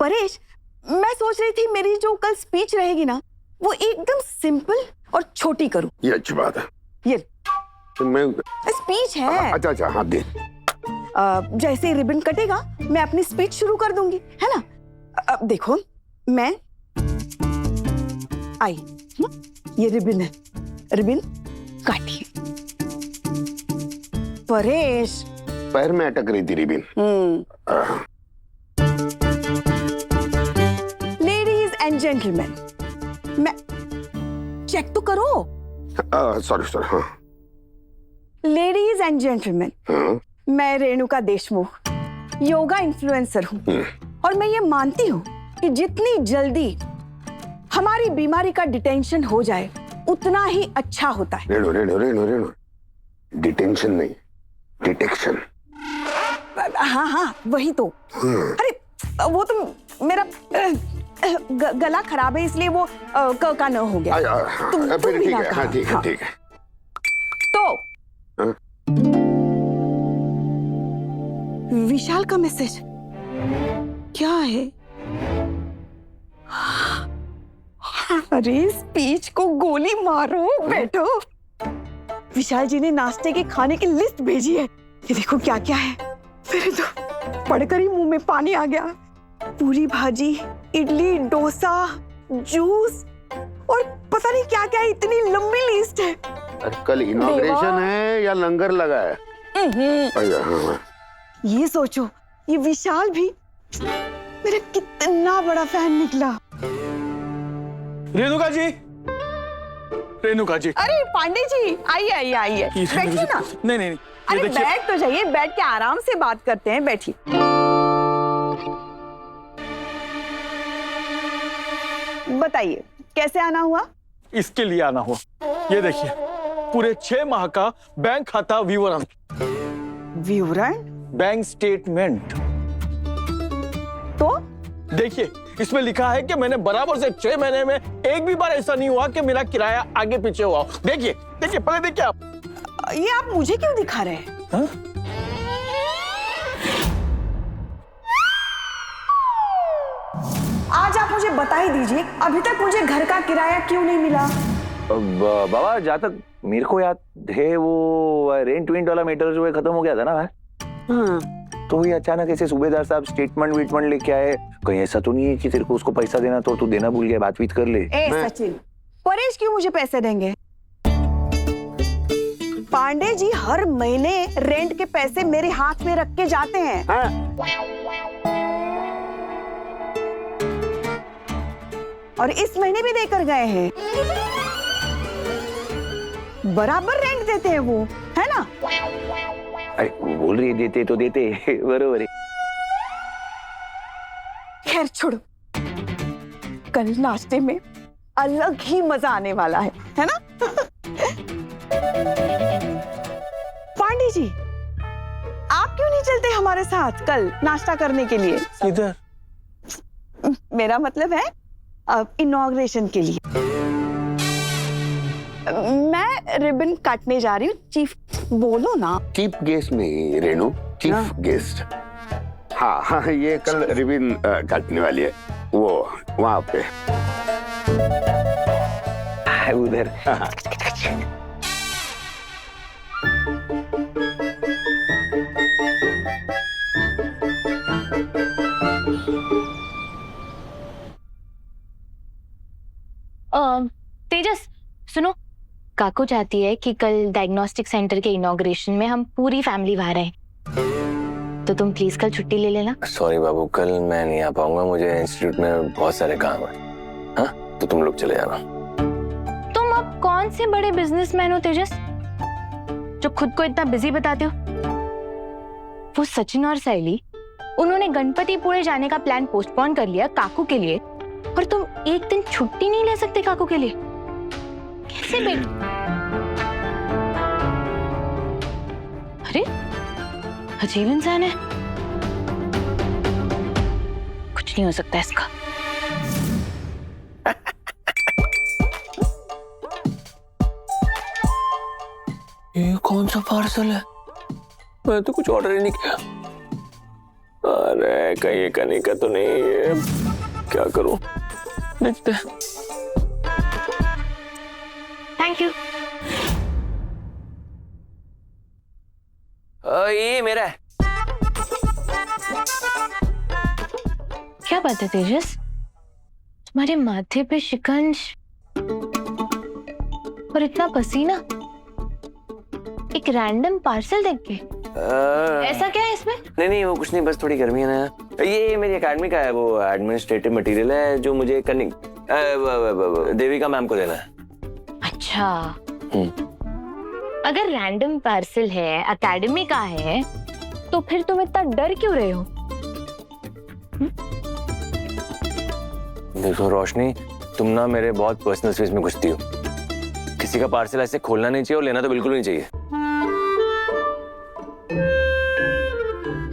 परेश, मैं सोच रही थी मेरी जो कल स्पीच रहेगी ना, वो एकदम सिंपल और छोटी करूं। ये अच्छी बात है। ये मैं स्पीच है। अच्छा हाँ दे। जैसे ही रिबन कटेगा मैं अपनी स्पीच शुरू कर दूंगी, है ना? अब देखो, मैं आई, ये रिबन है, रिबन काटिए। परेश, पैर में अटक रही थी रिबन। लेडीज एंड जेंटलमैन, मैं चेक तो करो। सॉरी हाँ। लेडीज एंड जेंटलमैन, हाँ? मैं रेणुका देशमुख योगा इन्फ्लुएंसर हूँ और मैं ये मानती हूँ कि जितनी जल्दी हमारी बीमारी का डिटेंशन हो जाए उतना ही अच्छा होता है। रेणु डिटेंशन नहीं, डिटेक्शन। हाँ वही तो। अरे वो तो मेरा गला खराब है, इसलिए वो क का न हो गया। फिर ठीक है। हाँ ठीक है, ठीक है। तो विशाल का मैसेज क्या है? अरे स्पीच को गोली मारो, बैठो। विशाल जी ने नाश्ते के खाने की लिस्ट भेजी है, ये देखो क्या क्या है। फिर तो पढ़कर ही मुंह में पानी आ गया। पूरी भाजी, इडली, डोसा, जूस और पता नहीं क्या क्या, इतनी लंबी लिस्ट है। कल इनॉग्रेशन है या लंगर लगा है? हाँ। ये सोचो, ये विशाल भी मेरा कितना बड़ा फैन निकला। रेणुका जी। अरे पांडे जी, आइए आइए, बैठिए ना। नहीं अरे बैठ तो जाइए, बैठ के आराम से बात करते हैं, बैठिए। बताइए कैसे आना हुआ? इसके लिए आना हुआ। ये देखिए, पूरे 6 माह का बैंक खाता विवरण। विवरण? Bank statement. तो देखिए, इसमें लिखा है कि मैंने बराबर से 6 महीने में एक भी बार ऐसा नहीं हुआ कि मेरा किराया आगे पीछे हुआ। देखिए पहले देखिए आप। ये आप मुझे क्यों दिखा रहे हैं? हाँ? आज आप मुझे बता ही दीजिए, अभी तक मुझे घर का किराया क्यों नहीं मिला? बाबा, जहाँ तक मेरे को याद है वो रेंट वाला मैटर जो है खत्म हो गया था ना भाई। हाँ। तो ये अचानक ऐसे सूबेदार साहब स्टेटमेंट लेके आए। कहीं ऐसा तो नहीं है कि तेरे को उसको पैसा देना तो तू देना भूल गया, बातचीत कर ले। सचिन, परेश क्यों मुझे पैसे देंगे? पांडे जी हर महीने रेंट के पैसे मेरे हाथ में रख के जाते हैं। और इस महीने भी देकर गए हैं। बराबर रेंट देते हैं वो, है ना? अरे बोल रही है देते तो देते, बरोबर है। खैर छोड़ो, कल नाश्ते में अलग ही मजा आने वाला है ना? पांडे जी, आप क्यों नहीं चलते हमारे साथ कल नाश्ता करने के लिए? किधर? मेरा मतलब है इनॉग्रेशन के लिए। मैं रिबन काटने जा रही हूँ। चीफ बोलो ना। चीफ गेस्ट नहीं रेणु, चीफ गेस्ट। हाँ, ये कल रिबन काटने वाली है, वो वहाँ पे उधर। तेजस सुनो, काकू चाहती है कि कल डायग्नोस्टिक सेंटर के इनॉग्रेशन में हम पूरी फैमिली वहां रहें, तो तुम प्लीज कल छुट्टी ले लेना। सॉरी बाबू, कल मैं नहीं आ पाऊंगा, मुझे इंस्टीट्यूट में बहुत सारे काम है। हाँ, तो तुम लोग चले जाना। तुम अब कौन से बड़े बिजनेसमैन हो तेजस, जो खुद को इतना बिजी बताते हो? वो सचिन और सैली, उन्होंने गणपतिपुळे जाने का प्लान पोस्टपोन कर लिया काकू के लिए, और तुम एक दिन छुट्टी नहीं ले सकते काकू के लिए? कैसे बेटा? अरे अजीब इंसान है, कुछ नहीं हो सकता इसका। ये कौन सा पार्सल है? मैं तो कुछ ऑर्डर ही नहीं किया। अरे कहीं करने का तो नहीं है, क्या करूं, देखते हैं। Thank you. ये मेरा है। क्या बात है तेजस, तुम्हारे माथे पे शिकंज और इतना पसीना एक रैंडम पार्सल देख के, ऐसा क्या है इसमें? नहीं वो कुछ नहीं, बस थोड़ी गर्मी है ना। ये मेरी एकेडमी का है, वो एडमिनिस्ट्रेटिव मटेरियल है जो मुझे करनी देविका मैम को देना है। अच्छा, अगर रैंडम पार्सल है, एकेडमी का है, तो फिर तुम इतना डर क्यों रहे हो? देखो रोशनी, तुम ना मेरे बहुत पर्सनल स्पेस में घुसती हो। किसी का पार्सल ऐसे खोलना नहीं चाहिए और लेना तो बिल्कुल नहीं चाहिए।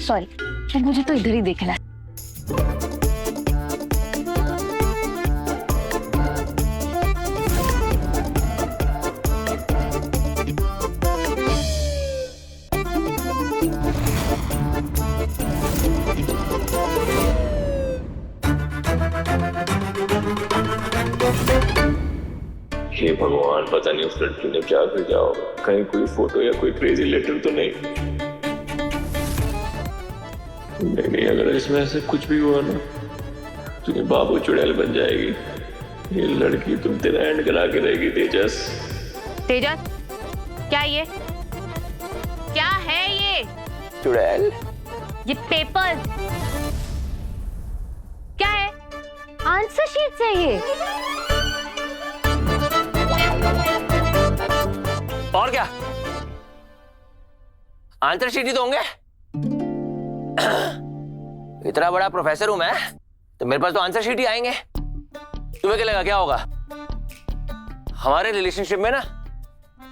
सॉरी, मुझे तो इधर ही देखना है। हे भगवान, पता नहीं उस लड़की ने क्या भेजा होगा, कहीं कोई फोटो या कोई क्रेजी लेटर तो नहीं। नहीं, अगर इसमें ऐसे कुछ भी हुआ ना तो ये बाबू चुड़ैल बन जाएगी। ये लड़की तुम तेरा एंड करा के रहेगी तेजस। तेजस, क्या ये क्या है ये? चुड़ैल? ये पेपर क्या है? आंसर शीट है ये। और क्या, आंसर शीट ही तो होंगे। इतना बड़ा प्रोफेसर हूं मैं, तो मेरे पास तो आंसर शीट ही आएंगे। तुम्हें क्या लगा क्या होगा? हमारे रिलेशनशिप में ना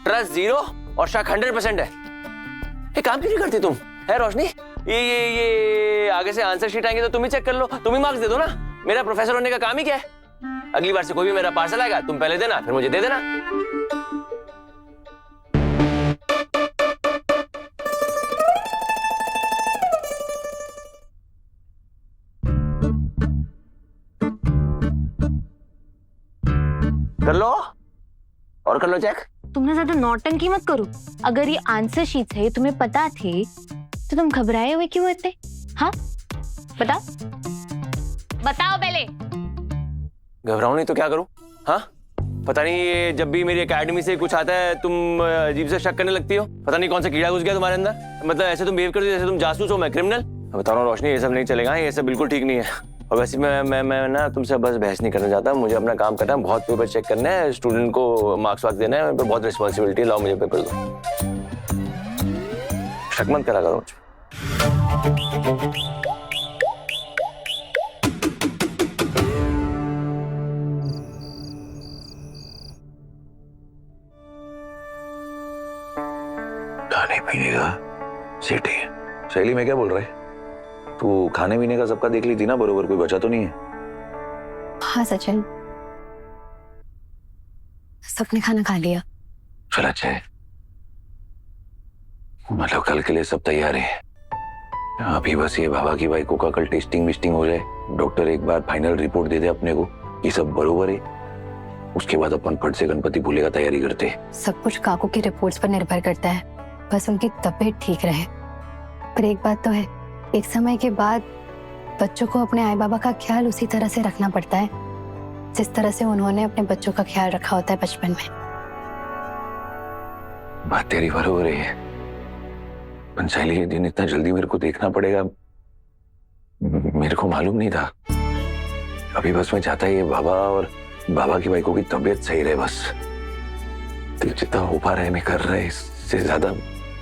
ट्रस्ट 0 और शक 100% है। ये काम क्यों नहीं करती तुम, है रोशनी? ये आगे से आंसर शीट आएंगे तो तुम ही चेक कर लो, तुम ही मार्क्स दे दो ना। मेरा प्रोफेसर होने का काम ही क्या है? अगली बार से कोई भी मेरा पार्सल आएगा, तुम पहले देना, फिर मुझे दे देना। कर लो और कर लो चेक। तुमने ज्यादा नौटंकी मत करो। अगर ये आंसर शीट है, तुम्हें पता थे, तो तुम घबराए हुए क्यों इतने? हाँ बताओ, बताओ पहले। घबराऊं नहीं तो क्या करूं? हाँ, पता नहीं ये जब भी मेरी एकेडमी से कुछ आता है तुम अजीब से शक करने लगती हो। पता नहीं कौन सा कीड़ा घुस गया तुम्हारे अंदर। मतलब ऐसे तुम बिहेव करती हो जैसे तुम जासूस हो, मैं क्रिमिनल। बता रहा हूँ रोशनी, ये सब नहीं चलेगा, ये सब बिल्कुल ठीक नहीं है। और वैसे मैं ना तुमसे बस बहस नहीं करना चाहता। मुझे अपना काम करना है, बहुत पेपर चेक करना है, स्टूडेंट को मार्क्स वार्क्स देना है, मेरे पे बहुत रिस्पॉन्सिबिलिटी है। लाओ मुझे पेपर दो, शक मत करा करो मुझे। खाने पीने का सेट है। शैली में क्या बोल रहे? तू खाने पीने का सबका देख ली थी ना, बरोबर कोई बचा तो नहीं है? हाँ सचिन, सबने खाना खा लिया। चल अच्छा है, मतलब कल के लिए सब तैयार है। अभी बस ये बाबा की बाइको का कल टेस्टिंग विस्टिंग हो जाए, डॉक्टर एक बार फाइनल रिपोर्ट दे दे अपने को ये सब बरोबर है, उसके बाद अपन फट से गणपति पूले का तैयारी करते हैं। सब कुछ काकू की रिपोर्ट्स पर निर्भर करता है, बस उनकी तबीयत ठीक रहे। पर एक बात तो है, एक समय के बाद बच्चों को अपने आई बाबा का ख्याल उसी तरह से रखना पड़ता है जिस तरह से उन्होंने अपने बच्चों का ख्याल रखा होता है बचपन में। बात तेरी बरोबर है, पंचायती ये दिन इतना जल्दी मेरे को देखना पड़ेगा, मेरे को मालूम नहीं था। अभी बस मैं चाहता ये बाबा और बाबा की बाइकों की तबीयत सही रहे बस। जितना हो पा रहा है मैं कर रहा है, इससे ज्यादा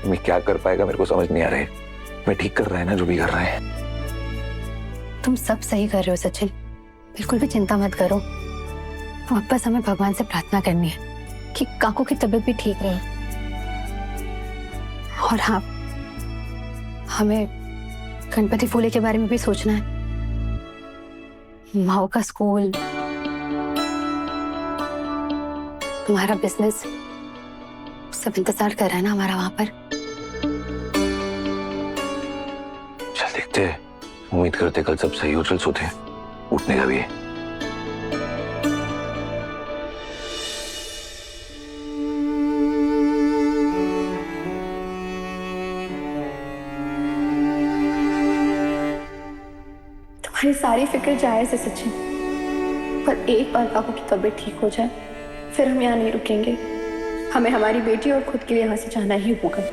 मैं क्या कर पाएगा मेरे को समझ नहीं आ रहा है। मैं ठीक कर रहा है ना जो भी कर रहा है। तुम सब सही कर रहे हो सचिन, बिल्कुल भी चिंता मत करो। अब बस हमें भगवान से प्रार्थना करनी है कि काकू की तबीयत भी ठीक रहे। और हाँ, हमें गणपति फूले के बारे में भी सोचना है। माओ का स्कूल, तुम्हारा बिजनेस, सब इंतजार कर रहा है ना हमारा वहां पर। चल देखते हैं उम्मीद करते कल सब सही हो, चल सोते हैं, उठने का भी है। तुम्हारी सारी फिक्र जायज है सचिन, पर एक बार पापा की तबीयत ठीक हो जाए फिर हम यहाँ नहीं रुकेंगे। हमें हमारी बेटी और खुद के लिए यहाँ से जाना ही होगा।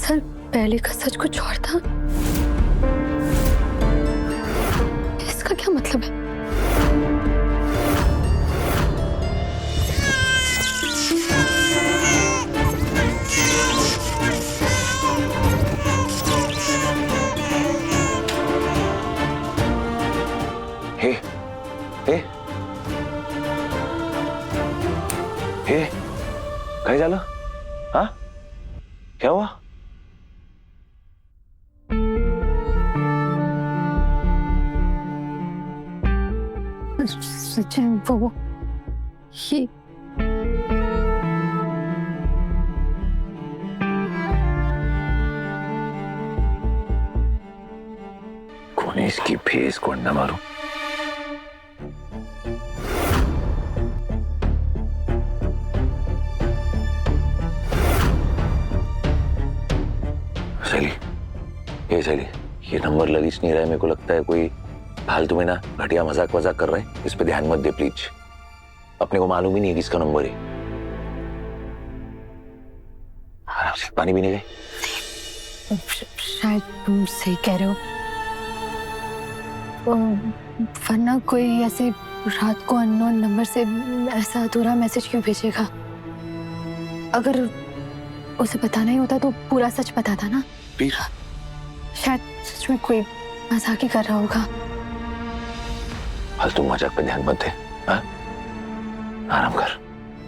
साल पहले का सच कुछ और था। इसका क्या मतलब है? हे हे हे काय झालं? हाँ क्या हुआ? सचिन वो ये कौन है इसकी फेस कौन ना मारूं? शैली, ये नंबर लग ही नहीं रहा है। मेरे को लगता है कोई फालतू में ना घटिया मजाक कर रहे हैं। इस पे ध्यान मत दे प्लीज। अपने को मालूम ही नहीं है किसका नंबर है। आराम से पानी पीने गए। शायद तुम सही कह रहे हो, वरना कोई ऐसे रात को अननोन नंबर से ऐसा अधूरा मैसेज क्यों भेजेगा? अगर उसे बताना ही होता तो पूरा सच बताता ना। प्लीज शायद सच में कोई मजाक ही कर रहा होगा। फालतू मजाक पे ध्यान मत दे। हाँ? आराम कर,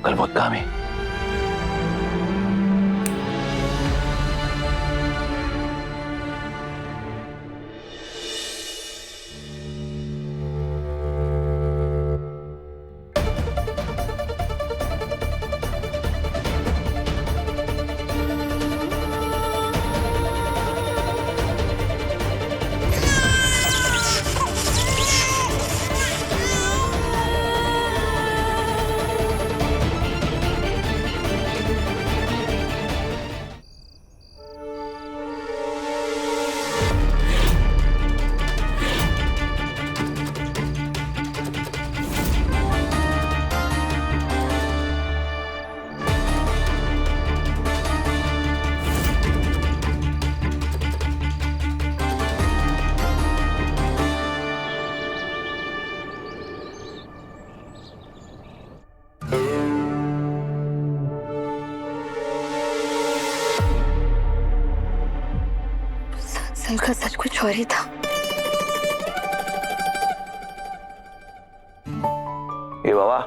कल बहुत काम है। सल का सच कुछ और ही था। ए बाबा,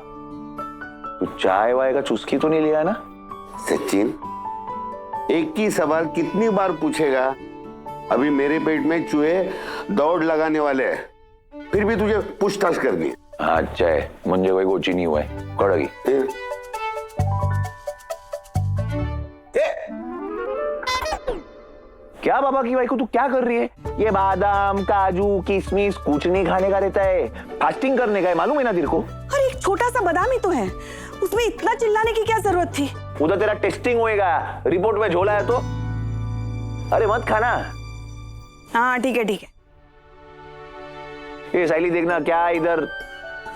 तू चाय वाय का चुस्की तो नहीं लिया ना? सचिन, एक ही सवाल कितनी बार पूछेगा? अभी मेरे पेट में चूहे दौड़ लगाने वाले हैं, फिर भी तुझे पूछताछ करनी है। हाँ चाय म्हणजे कोई गोची नहीं हुआ है, कड़गी। क्या बाबा की भाई को तू क्या कर रही है? ये बादाम काजू किशमिश कुछ नहीं खाने का रहता है, फास्टिंग करने का है, मालूम है ना तेरे को? अरे एक छोटा सा बादाम ही तो है, उसमें इतना चिल्लाने की क्या जरूरत थी? उधर तेरा टेस्टिंग होएगा, रिपोर्ट में झोला है तो। अरे मत खाना। हाँ ठीक है ठीक है। ये साइली देखना क्या इधर,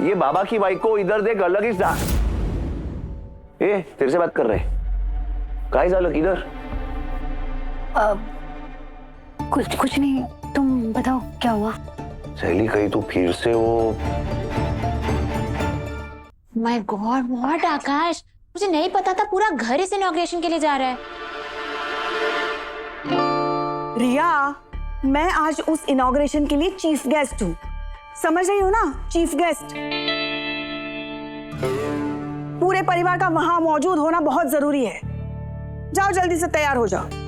ये बाबा की भाई को इधर देख, अलग ही सा। ए तेरे से बात कर रहे, काय झालं किधर? कुछ नहीं, तुम बताओ क्या हुआ? सहेली कहीं तू फिर से वो। माय गॉड व्हाट आकाश, मुझे नहीं पता था पूरा घर इस इनॉग्रेशन के लिए जा रहा है। रिया, मैं आज उस इनॉग्रेशन के लिए चीफ गेस्ट हूँ, समझ रही हो ना? Chief guest. पूरे परिवार का वहां मौजूद होना बहुत जरूरी है। जाओ जल्दी से तैयार हो जाओ,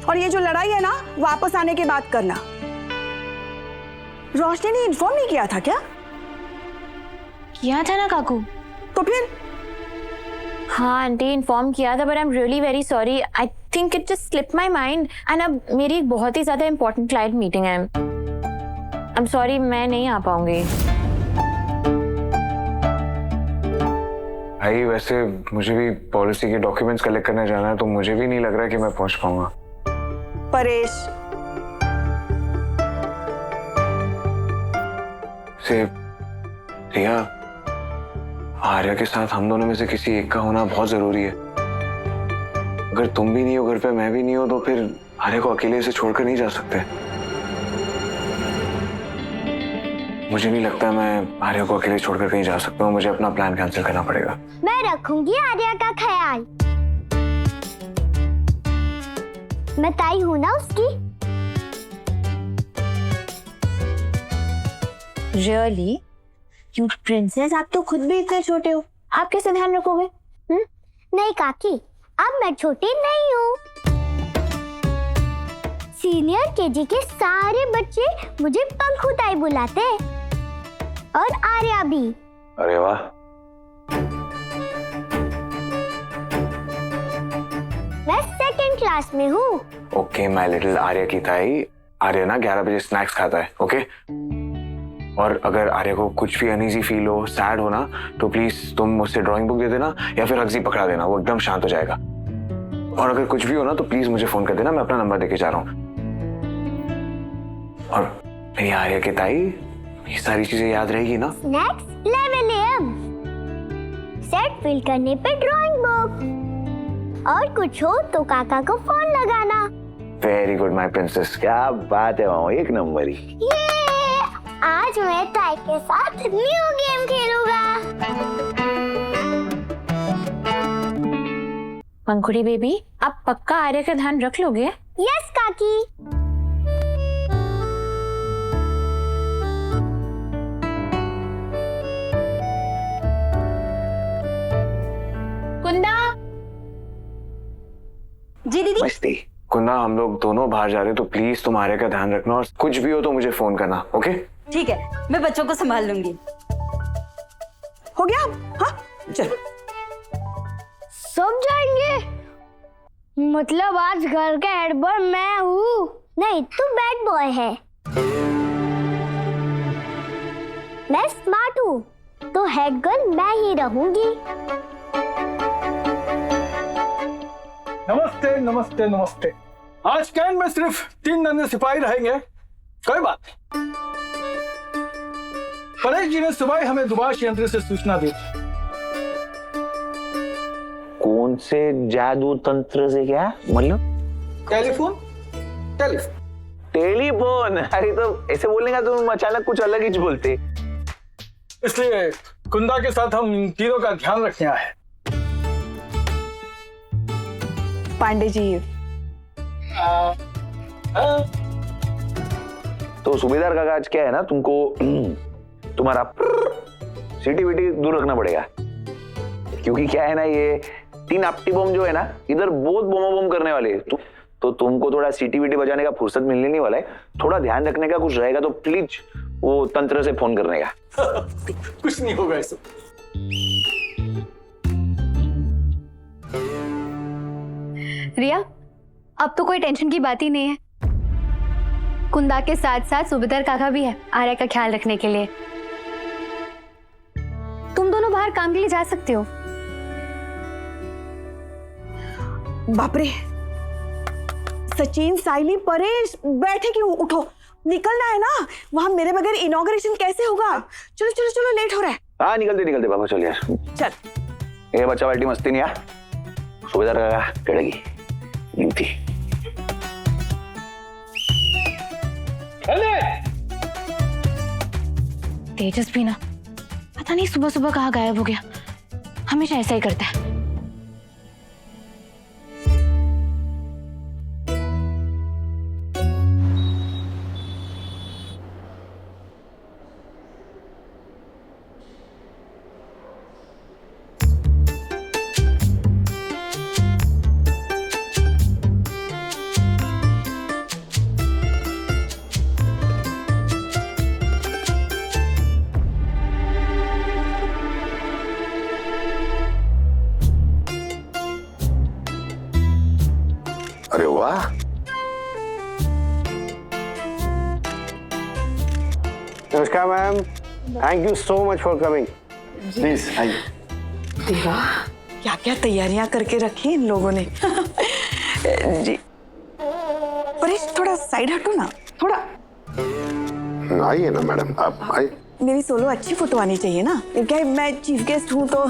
और ये जो लड़ाई है ना वापस आने के बाद करना। रोशनी ने इन्फॉर्म नहीं किया था क्या? किया था ना काकू। तो फिर हाँ आंटी, इन्फॉर्म किया था, but I am really very sorry. I think it just slip my mind. And अब मेरी एक बहुत ही ज्यादा इंपॉर्टेंट क्लाइंट मीटिंग है। आई एम सॉरी, मैं नहीं आ पाऊंगी। भाई वैसे मुझे भी पॉलिसी के डॉक्यूमेंट्स कलेक्ट करने जाना है, तो मुझे भी नहीं लग रहा है कि मैं पहुंच पाऊंगा। परेश, से रिया, आर्या के साथ हम दोनों में से किसी एक का होना बहुत जरूरी है। अगर तुम भी नहीं हो घर पे, मैं भी नहीं हो, तो फिर आर्या को अकेले से छोड़कर नहीं जा सकते। मुझे नहीं लगता मैं आर्या को अकेले छोड़कर कहीं जा सकता हूँ। मुझे अपना प्लान कैंसिल करना पड़ेगा। मैं रखूंगी आर्या का ख्याल। मैं ताई हूँ ना उसकी। रियली? क्यों प्रिंसेस, आप तो खुद भी इतने छोटे हो, आप कैसे ध्यान रखोगे? नहीं काकी, अब मैं छोटी नहीं हूँ। सीनियर केजी के सारे बच्चे मुझे पंखू ताई बुलाते हैं, और आर्या भी। अरे वाह। मैं सेकंड क्लास में हूँ। ओके माय लिटिल आर्या की ताई। आर्या ना 11 बजे स्नैक्स खाता है, ओके? और अगर आर्या को कुछ भी अनईजी फील हो, सैड हो ना, तो प्लीज तुम मुझसे ड्राइंग बुक दे देना या फिर हग्जी पकड़ा देना, वो एकदम शांत हो जाएगा। और अगर कुछ भी हो ना तो प्लीज मुझे फोन कर देना, मैं अपना नंबर देके जा रहा हूँ। और मेरी आर्या की ताई, ये सारी चीजें याद रहेगी ना? स्नैक्स 11 AM, सेट फिल करने पे ड्राइंग बुक, और कुछ हो तो काका को फोन लगाना। वेरी गुड माय प्रिंसेस, क्या बात है मामा, एक नंबर ही। ये आज मैं ताई के साथ न्यू गेम खेलूंगा। पंखुड़ी बेबी, आप पक्का आर्या का ध्यान रख लोगे? यस काकी। कुंदा। जी दीदी। मस्ती। कुंदा, हम लोग दोनों बाहर जा रहे हैं, तो प्लीज तुम आर्या का ध्यान रखना, और कुछ भी हो तो मुझे फोन करना, ओके? ठीक है, मैं बच्चों को संभाल लूंगी। हो गया? हाँ चलो। सब जाएंगे? मतलब आज घर का हेड बॉय मैं हूँ? नहीं, तू बैड बॉय है। मैं स्मार्ट हूँ, तो हेड गर्ल मैं ही रहूंगी। नमस्ते नमस्ते नमस्ते। आज कैंट में सिर्फ 3 नन्हे सिपाही रहेंगे। कोई बात नहीं। परेश जी ने सुबह हमें दुभाष यंत्र से सूचना दी। कौन से जादू तंत्र से? क्या मतलब? Telephone telephone telephone? अरे तो ऐसे बोलने का तुम अचानक कुछ अलग ही बोलते। इसलिए कुंदा के साथ हम इन तीनों का ध्यान रखने आए हैं। पांडे जी, तो सूबेदार का आज क्या है ना, तुमको तुम्हारा सीटी वीटी दूर रखना पड़ेगा, क्योंकि क्या है ना, ये 3 आपटी बम जो है ना, इधर बहुत बोम करने वाले हैं। तो तुमको थोड़ा सीटी वीटी बजाने का फुर्सत मिलने नहीं वाला है। थोड़ा ध्यान रखने का कुछ रहेगा तो प्लीज वो तंत्र से फोन करने का। कुछ नहीं होगा ऐसा। रिया, अब तो कोई टेंशन की बात ही नहीं है। कुंदा के साथ साथ सूबेदार काका भी है आर्या का ख्याल रखने के लिए। तुम दोनों बाहर काम के लिए जा सकते हो। बाप रे, सचिन, साइली, परेश, बैठे क्यों? उठो, निकलना है ना। वहां मेरे बगैर इनॉग्रेशन कैसे होगा? चलो चलो चलो, लेट हो रहा है। हाँ निकलते बाबा, चल यार चल। ये बच्चा बाल्टी मस्ती नहीं यार, सूबेदार काका करेगी ड्यूटी। तेजस भी ना, पता नहीं सुबह सुबह कहाँ गायब हो गया। हमेशा ऐसा ही करता है। नमस्कार ma'am, thank you so much for coming. Please आइए। देवा, क्या क्या तैयारियां करके रखी इन लोगों ने। जी परेश, थोड़ा साइड हटो ना, थोड़ा। आइए ना मैडम, आप आइए। मेरी सोलो अच्छी फोटो आनी चाहिए ना, क्योंकि मैं चीफ गेस्ट हूँ तो